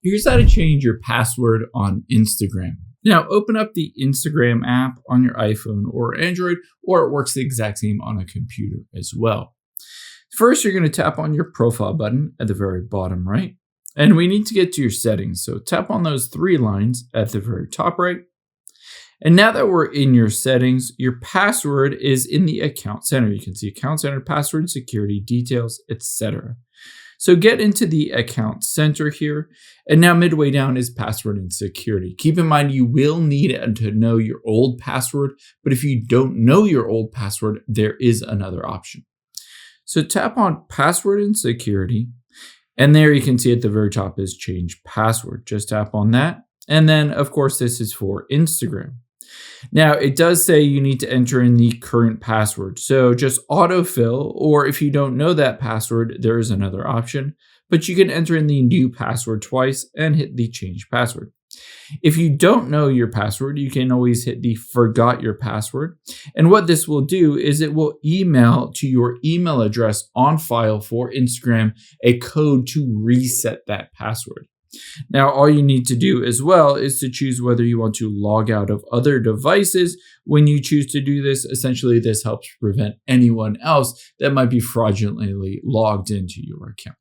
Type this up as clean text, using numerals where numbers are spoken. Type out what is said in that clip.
Here's how to change your password on Instagram. Now, open up the Instagram app on your iPhone or Android, or it works the exact same on a computer as well. First, you're going to tap on your profile button at the very bottom right, and we need to get to your settings. So tap on those three lines at the very top right. And now that we're in your settings, your password is in the account center. You can see account center, password, security, details, etc. So get into the account center here. And now midway down is password and security. Keep in mind, you will need to know your old password, but if you don't know your old password, there is another option. So tap on password and security. And there you can see at the very top is change password. Just tap on that. And then of course, this is for Instagram. Now, it does say you need to enter in the current password. So just autofill, or if you don't know that password, there is another option, but you can enter in the new password twice and hit the change password. If you don't know your password, you can always hit the forgot your password. And what this will do is it will email to your email address on file for Instagram a code to reset that password. Now, all you need to do as well is to choose whether you want to log out of other devices. When you choose to do this, essentially this helps prevent anyone else that might be fraudulently logged into your account.